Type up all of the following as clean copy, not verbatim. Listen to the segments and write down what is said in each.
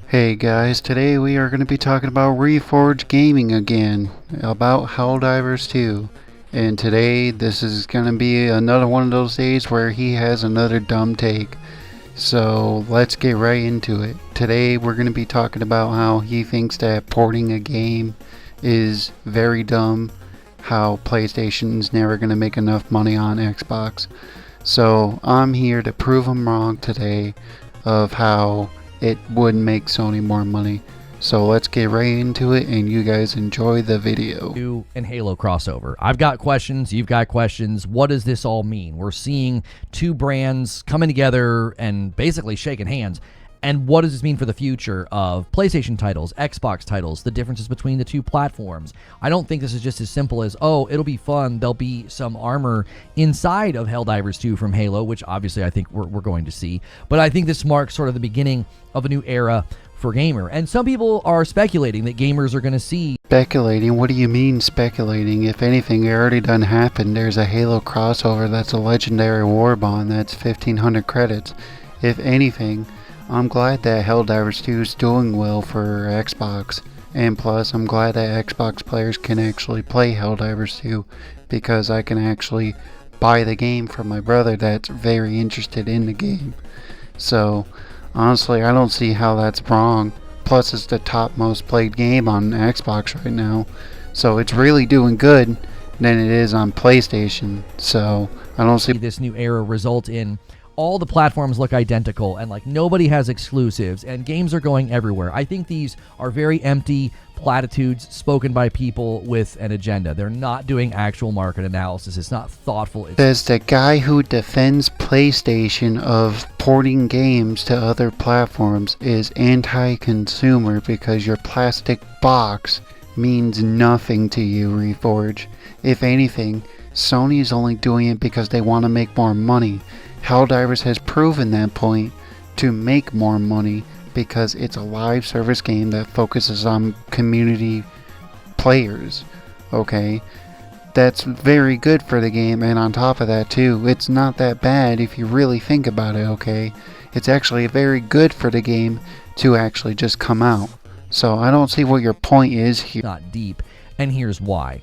Hey guys, today we are going to be talking about Reforge Gaming again, about Helldivers 2. And today this is going to be another one of those days where he has another dumb take. So let's get right into it. Today we're going to be talking about how he thinks that porting a game is very dumb, how PlayStation's never going to make enough money on Xbox. So I'm here to prove him wrong today of how it would make Sony more money. So let's get right into it and you guys enjoy the video. And Halo crossover. I've got questions, you've got questions. What does this all mean? We're seeing two brands coming together and basically shaking hands. And what does this mean for the future of PlayStation titles, Xbox titles, the differences between the two platforms? I don't think this is just as simple as, oh, it'll be fun. There'll be some armor inside of Helldivers 2 from Halo, which obviously I think we're going to see. But I think this marks sort of the beginning of a new era for gamer. And some people are speculating that gamers are going to see... Speculating? What do you mean speculating? If anything, it already done happened. There's a Halo crossover that's a legendary war bond that's 1500 credits. If anything, I'm glad that Helldivers 2 is doing well for Xbox, and plus I'm glad that Xbox players can actually play Helldivers 2 because I can actually buy the game from my brother that's very interested in the game. So honestly, I don't see how that's wrong. Plus it's the top most played game on Xbox right now, so it's really doing good than it is on PlayStation. So I don't see this new era result in all the platforms look identical and like nobody has exclusives and games are going everywhere. I think these are very empty platitudes spoken by people with an agenda. They're not doing actual market analysis. It's not thoughtful. Says the guy who defends PlayStation of porting games to other platforms is anti-consumer because your plastic box means nothing to you, Reforge. If anything, Sony is only doing it because they want to make more money. Helldivers has proven that point to make more money because it's a live service game that focuses on community players. Okay, that's very good for the game, and on top of that too, it's not that bad if you really think about it. Okay, it's actually very good for the game to actually just come out. So I don't see what your point is here. Not deep, and here's why.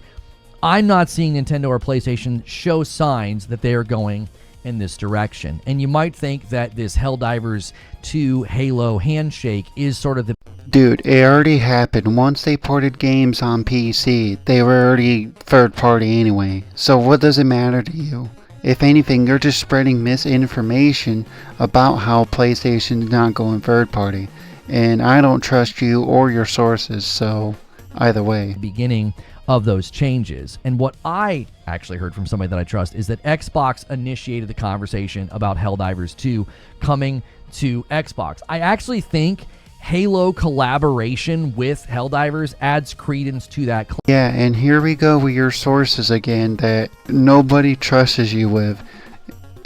I'm not seeing Nintendo or PlayStation show signs that they are going in this direction. And you might think that this Helldivers 2 Halo handshake is sort of the... Dude, it already happened. Once they ported games on PC, they were already third party anyway. So what does it matter to you? If anything, you're just spreading misinformation about how PlayStation's not going third party. And I don't trust you or your sources, so either way. Beginning of those changes. And what I actually heard from somebody that I trust is that Xbox initiated the conversation about Helldivers 2 coming to Xbox. I actually think Halo collaboration with Helldivers adds credence to that claim. Yeah, and here we go with your sources again that nobody trusts you with.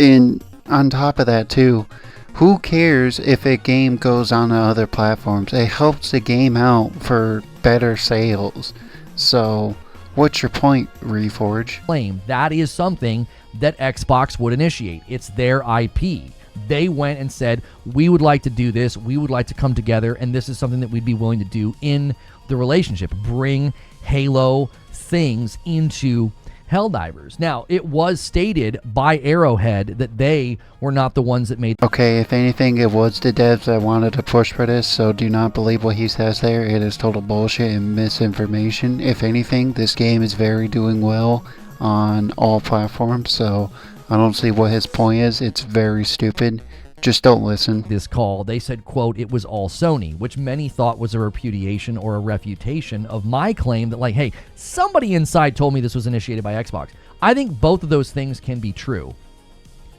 And on top of that too, who cares if a game goes on to other platforms? It helps the game out for better sales. So, what's your point, Reforge? That is something that Xbox would initiate. It's their IP. They went and said, we would like to do this, we would like to come together, and this is something that we'd be willing to do in the relationship. Bring Halo things into Helldivers. Now, it was stated by Arrowhead that they were not the ones that made... Okay, if anything, it was the devs that wanted to push for this, so do not believe what he says there. It is total bullshit and misinformation. If anything, this game is very doing well on all platforms, so I don't see what his point is. It's very stupid. Just don't listen. This call, they said, quote, it was all Sony, which many thought was a repudiation or a refutation of my claim that, like, hey, somebody inside told me this was initiated by Xbox. I think both of those things can be true.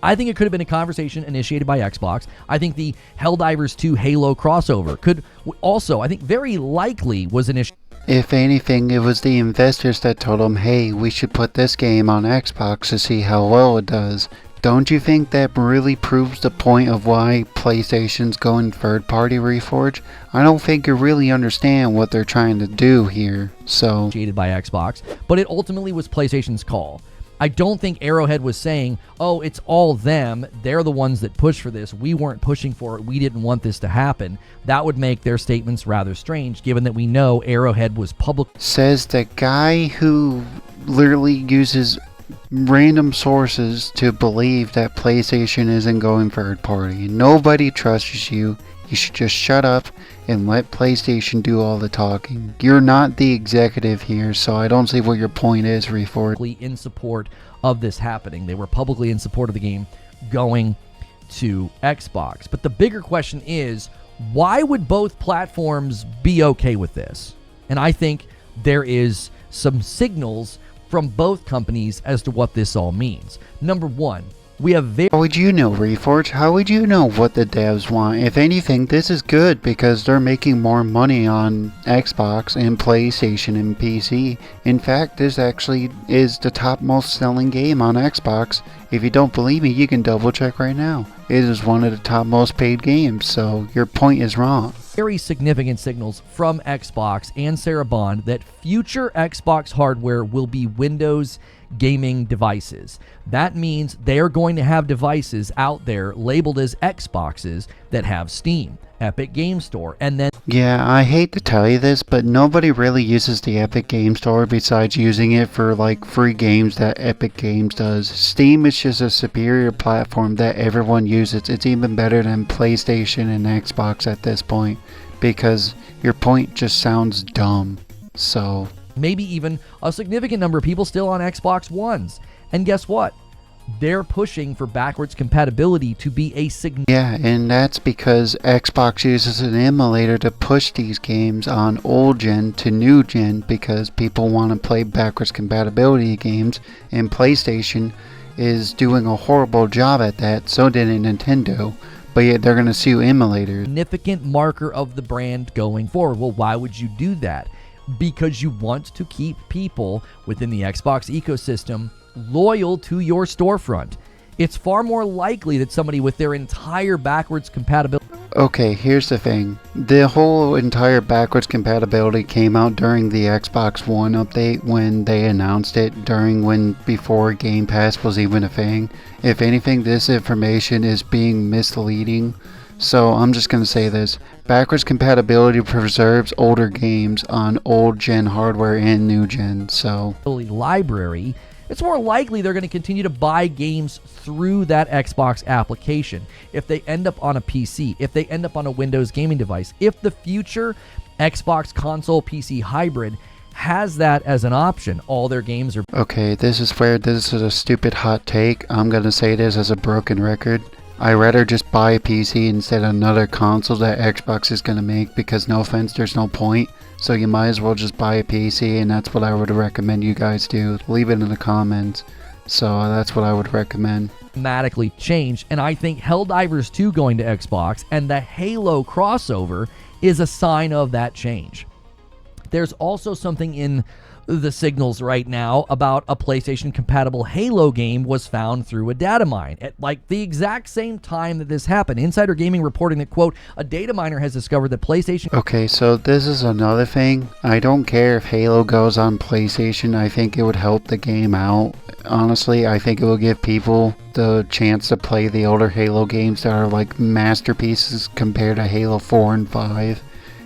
I think it could have been a conversation initiated by Xbox. I think the Helldivers 2 Halo crossover could also, I think very likely was initiated. If anything, it was the investors that told them, hey, we should put this game on Xbox to see how well it does. Don't you think that really proves the point of why PlayStation's going third-party, Reforge? I don't think you really understand what they're trying to do here, so... ...initiated by Xbox, but it ultimately was PlayStation's call. I don't think Arrowhead was saying, oh, it's all them. They're the ones that push for this. We weren't pushing for it. We didn't want this to happen. That would make their statements rather strange, given that we know Arrowhead was public. Says the guy who literally uses random sources to believe that PlayStation isn't going third party. Nobody trusts you. You should just shut up and let PlayStation do all the talking. You're not the executive here, so I don't see what your point is, Reforge. In support of this happening. They were publicly in support of the game going to Xbox. But the bigger question is, why would both platforms be okay with this? And I think there is some signals from both companies as to what this all means. Number one, we have How would you know, Reforge? How would you know what the devs want? If anything, this is good because they're making more money on Xbox and PlayStation and PC. In fact, this actually is the top most selling game on Xbox. If you don't believe me, you can double check right now. It is one of the top most paid games, so your point is wrong. very significant signals from Xbox and Sarah Bond that future Xbox hardware will be Windows gaming devices. That means they are going to have devices out there labeled as Xboxes that have Steam, Epic Game Store, and then... Yeah, I hate to tell you this, but nobody really uses the Epic Game Store besides using it for like free games that Epic Games does. Steam is just a superior platform that everyone uses. It's even better than PlayStation and Xbox at this point, because your point just sounds dumb. So... maybe even a significant number of people still on Xbox Ones. And guess what? They're pushing for backwards compatibility to be a significant... yeah, and that's because Xbox uses an emulator to push these games on old gen to new gen because people want to play backwards compatibility games, and PlayStation is doing a horrible job at that, so did Nintendo. But yet they're going to sue emulators. Significant marker of the brand going forward. Well, why would you do that? Because you want to keep people within the Xbox ecosystem loyal to your storefront. It's far more likely that somebody with their entire backwards compatibility... Okay, here's the thing. The whole entire backwards compatibility came out during the Xbox One update when they announced it, before Game Pass was even a thing. If anything, this information is being misleading. So I'm just going to say this. Backwards compatibility preserves older games on old gen hardware and new gen, so... library, it's more likely they're going to continue to buy games through that Xbox application. If they end up on a PC, if they end up on a Windows gaming device, if the future Xbox console PC hybrid has that as an option, all their games are... Okay, this is a stupid hot take. I'm going to say this as a broken record. I'd rather just buy a PC instead of another console that Xbox is going to make, because no offense, there's no point. So you might as well just buy a PC, and that's what I would recommend you guys do. Leave it in the comments. So that's what I would recommend. Dramatically change, and I think Helldivers 2 going to Xbox and the Halo crossover is a sign of that change. There's also something in the signals right now about a PlayStation compatible Halo game was found through a data mine at like the exact same time that this happened. Insider Gaming reporting that, quote, a data miner has discovered that PlayStation... Okay, so this is another thing. I don't care if Halo goes on PlayStation. I think it would help the game out. Honestly, I think it will give people the chance to play the older Halo games that are like masterpieces compared to Halo 4 and 5.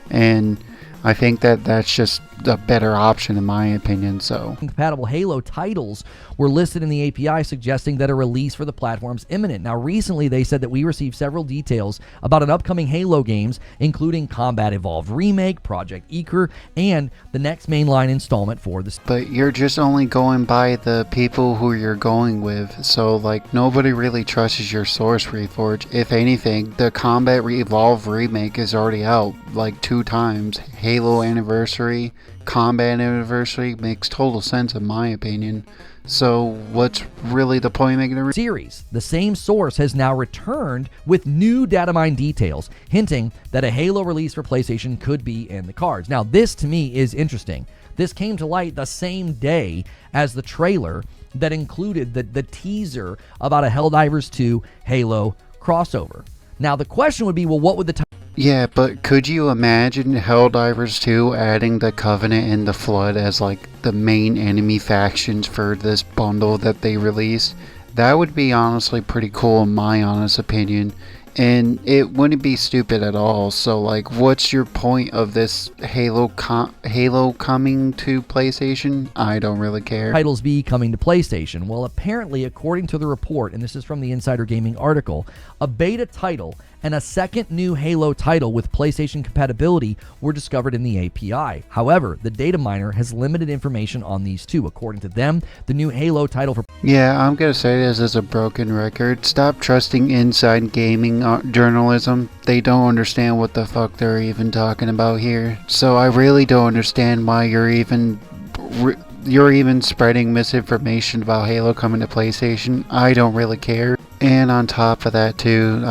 And I think that that's just a better option in my opinion. So compatible Halo titles were listed in the API, suggesting that a release for the platform's imminent. Now recently they said that we received several details about an upcoming Halo games, including Combat Evolved Remake, Project Eager, and the next mainline installment for this. But you're just only going by the people who you're going with, so like nobody really trusts your source, Reforge. If anything, the Combat Evolved Remake is already out like 2 times. Halo Anniversary, Combat Anniversary makes total sense in my opinion. So what's really the point of making a series? The same source has now returned with new data mine details, hinting that a Halo release for PlayStation could be in the cards. Now this to me is interesting. This came to light the same day as the trailer that included the teaser about a Helldivers 2 Halo crossover. Now the question would be, well, what would the Yeah, but could you imagine Helldivers 2 adding the Covenant and the Flood as like the main enemy factions for this bundle that they released? That would be honestly pretty cool in my honest opinion. And it wouldn't be stupid at all. So like, what's your point of this Halo coming to PlayStation? I don't really care. Titles be coming to PlayStation? Well, apparently, according to the report, and this is from the Insider Gaming article, a beta title and a second new Halo title with PlayStation compatibility were discovered in the API. However, the data miner has limited information on these two. According to them, the new Halo title for... Yeah, I'm gonna say this as a broken record. Stop trusting inside gaming journalism. They don't understand what the fuck they're even talking about here. So I really don't understand why you're even spreading misinformation about Halo coming to PlayStation. I don't really care. And on top of that too,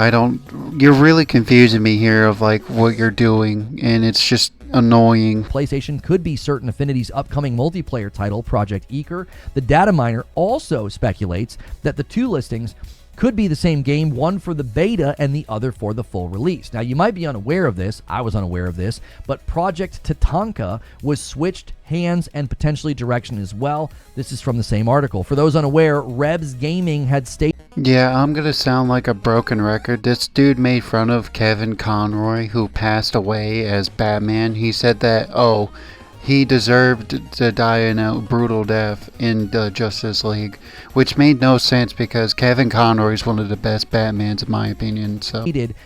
you're really confusing me here of like what you're doing, and it's just annoying. PlayStation could be Certain Affinity's upcoming multiplayer title, Project Eaker. The data miner also speculates that the two listings could be the same game, one for the beta and the other for the full release. Now, you might be unaware of this. I was unaware of this, but Project Tatanka was switched hands and potentially direction as well. This is from the same article. For those unaware, Rebs Gaming had stated... Yeah, I'm gonna sound like a broken record. This dude made fun of Kevin Conroy, who passed away as Batman. He said that, he deserved to die in a brutal death in the Justice League, which made no sense because Kevin Conroy is one of the best Batmans in my opinion. So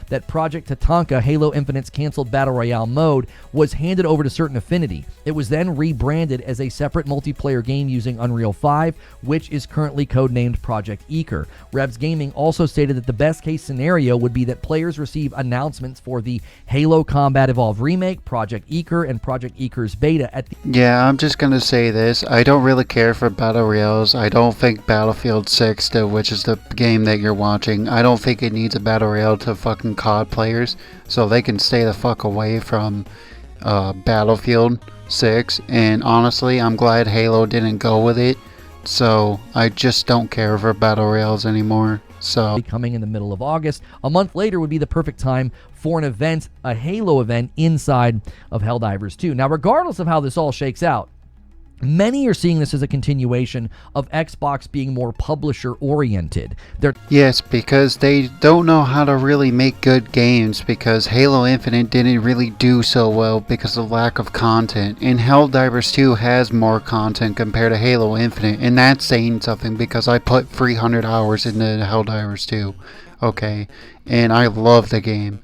that Project Tatanka, Halo Infinite's canceled Battle Royale mode, was handed over to Certain Affinity. It was then rebranded as a separate multiplayer game using Unreal 5, which is currently codenamed Project Eaker. Rebs Gaming also stated that the best case scenario would be that players receive announcements for the Halo Combat Evolved remake, Project Eaker, and Project Eaker's beta at the... Yeah, I'm just gonna say this. I don't really care for Battle Royales. I don't think Battlefield 6, which is the game that you're watching, I don't think it needs a Battle Royale to fucking COD players, so they can stay the fuck away from Battlefield 6. And honestly, I'm glad Halo didn't go with it, so I just don't care for Battle Royales anymore. So coming in the middle of August, a month later would be the perfect time for an event, a Halo event inside of Helldivers 2. Now, regardless of how this all shakes out, many are seeing this as a continuation of Xbox being more publisher-oriented. Yes, because they don't know how to really make good games, because Halo Infinite didn't really do so well because of lack of content. And Helldivers 2 has more content compared to Halo Infinite, and that's saying something because I put 300 hours into Helldivers 2, okay? And I love the game.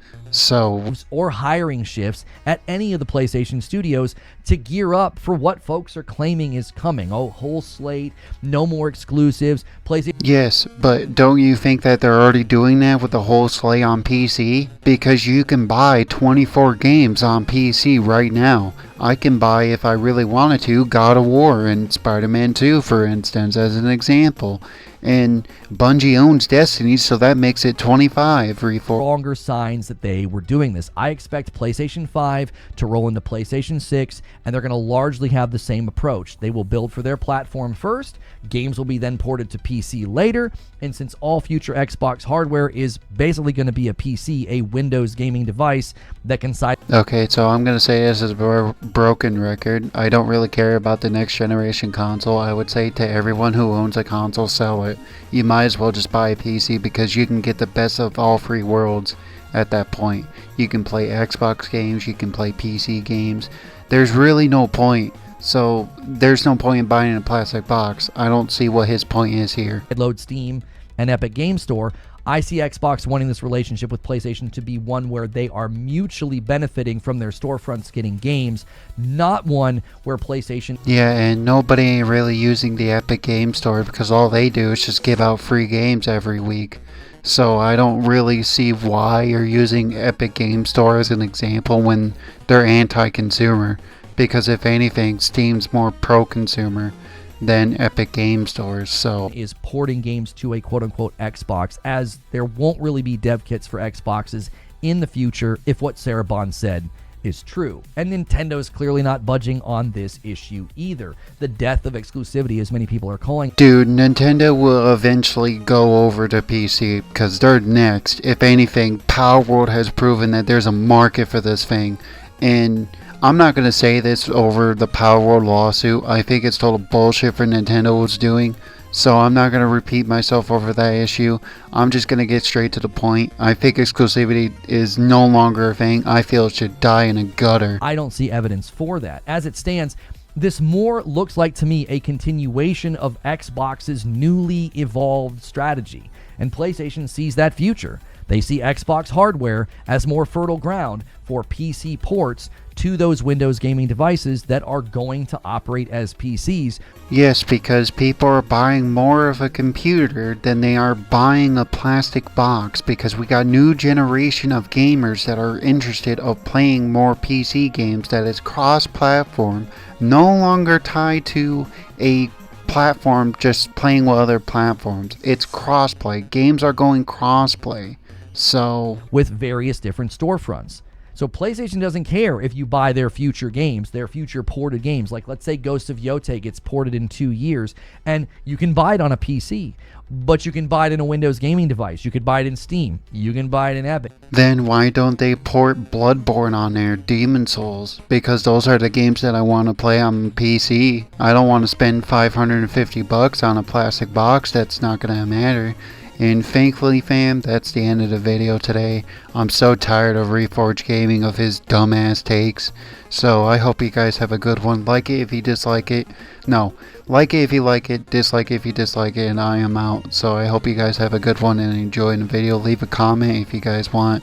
Or hiring shifts at any of the PlayStation studios to gear up for what folks are claiming is coming. Oh, whole slate, no more exclusives. PlayStation. Yes, but don't you think that they're already doing that with the whole slate on PC? Because you can buy 24 games on PC right now. I can buy, if I really wanted to, God of War and Spider-Man 2, for instance, as an example. And Bungie owns Destiny, so that makes it 25. Stronger signs that they were doing this. I expect PlayStation 5 to roll into PlayStation 6, and they're going to largely have the same approach. They will build for their platform first, games will be then ported to PC later, and since all future Xbox hardware is basically going to be a PC, a Windows gaming device that can side... Okay, so I'm going to say this as a broken record. I don't really care about the next generation console. I would say to everyone who owns a console, sell it. You might as well just buy a PC because you can get the best of all three worlds at that point. You can play Xbox games, you can play PC games. There's really no point. So there's no point in buying a plastic box. I don't see what his point is here. Load Steam and Epic Game Store. I see Xbox wanting this relationship with PlayStation to be one where they are mutually benefiting from their storefronts getting games, not one where PlayStation... Yeah, and nobody ain't really using the Epic Game Store because all they do is just give out free games every week. So I don't really see why you're using Epic Game Store as an example when they're anti-consumer. Because if anything, Steam's more pro-consumer than Epic Game Stores. So is porting games to a quote-unquote Xbox, as there won't really be dev kits for Xboxes in the future if what Sarah Bond said is true. And Nintendo is clearly not budging on this issue either. The death of exclusivity, as many people are calling. Dude, Nintendo will eventually go over to PC because they're next. If anything, Power World has proven that there's a market for this thing. And I'm not going to say this over the Power World lawsuit. I think it's total bullshit for Nintendo was doing. So I'm not going to repeat myself over that issue. I'm just going to get straight to the point. I think exclusivity is no longer a thing. I feel it should die in a gutter. I don't see evidence for that. As it stands, this more looks like to me a continuation of Xbox's newly evolved strategy. And PlayStation sees that future. They see Xbox hardware as more fertile ground for PC ports to those Windows gaming devices that are going to operate as PCs. Yes, because people are buying more of a computer than they are buying a plastic box, because we got new generation of gamers that are interested of playing more PC games that is cross-platform, no longer tied to a platform just playing with other platforms. It's crossplay. Games are going crossplay. So with various different storefronts. So PlayStation doesn't care if you buy their future games, their future ported games. Like, let's say Ghost of Yotei gets ported in 2 years, and you can buy it on a PC, but you can buy it in a Windows gaming device. You could buy it in Steam. You can buy it in Epic. Then why don't they port Bloodborne on there, Demon Souls? Because those are the games that I want to play on PC. I don't want to spend $550 on a plastic box. That's not going to matter. And thankfully, fam, that's the end of the video today. I'm so tired of Reforge Gaming, of his dumbass takes. So I hope you guys have a good one. Like it if you dislike it. No, like it if you like it, dislike it if you dislike it, and I am out. So I hope you guys have a good one and enjoy the video. Leave a comment if you guys want.